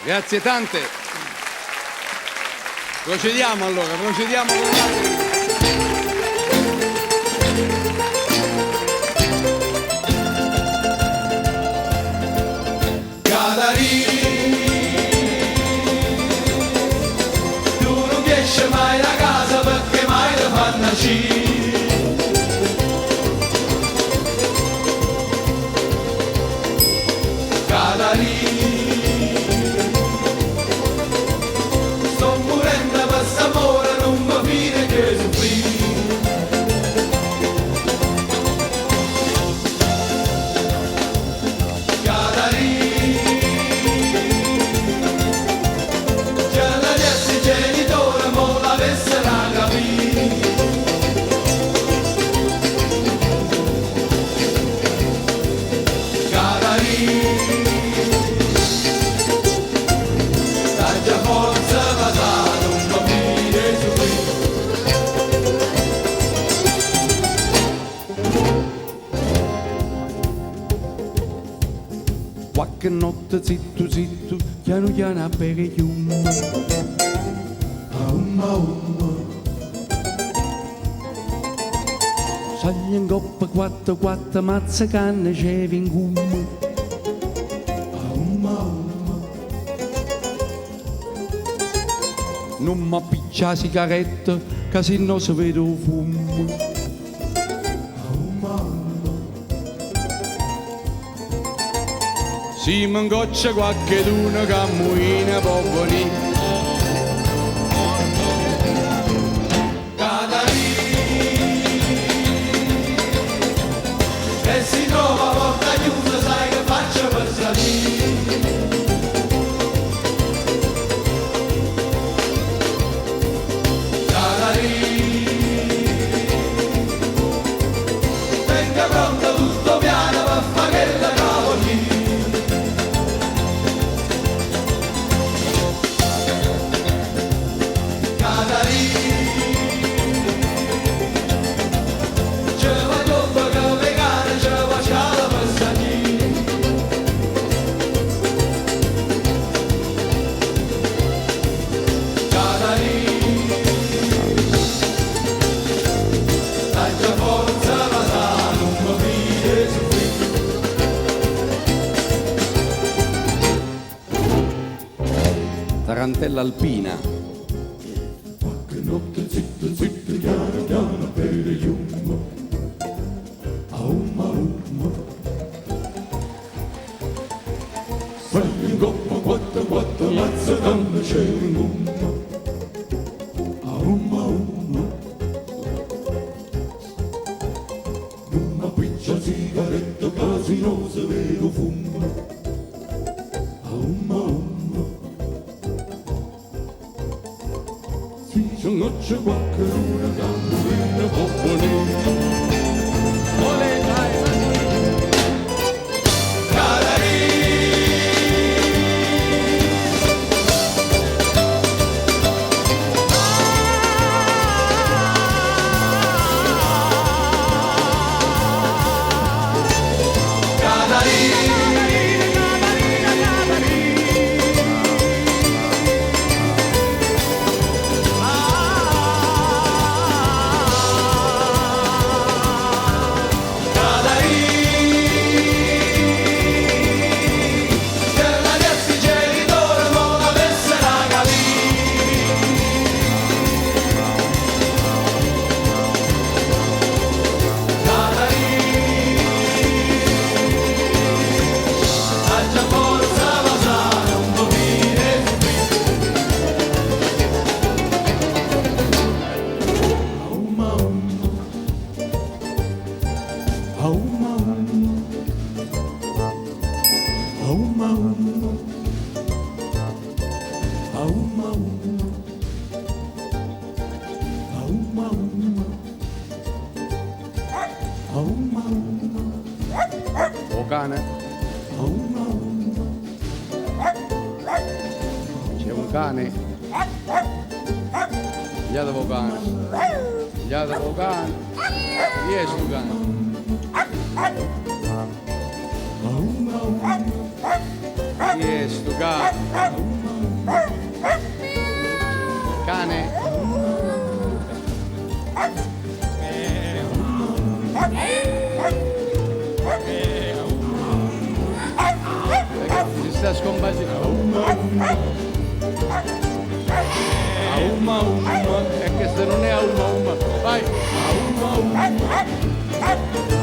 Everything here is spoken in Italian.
Grazie tante. Procediamo allora, procediamo con l'altro. Tu non esci mai da casa perché mai ti fanno uscire. Sto morendo per quest'amore, non mi fine che soffrire. Qualche notte zitto zitto, piano piano a bere chiumo. Sogno in coppa quattro quattro mazza canne c'è in gummo. Non mi appiccia la sigaretta, che se no si vede il fumo. Si mi ingoccia qualche d'una cammuina può venire. E si trova a porta chiusa, sai che faccio per salire. Venga pronto tutto piano per fare che la cavolina. Tarantella alpina. Qualche notte zitto zitto, piano piano per il giummo. Aumma umma. Sogno in coppa quattro quattro mazza canne c'è in gumma. Aumma umma. Non m'appiccia sigaretto, casinoso vero fumo. Aumma umma. Se non c'è qualcuno che non può venire. O cane? C'è un cane? Andiate a cane. Andiate a cane. Chi è sto cane? Chi è sto cane? sta scompaginando. Auma, uma, E questo non è a uma. Vai. auma, uma.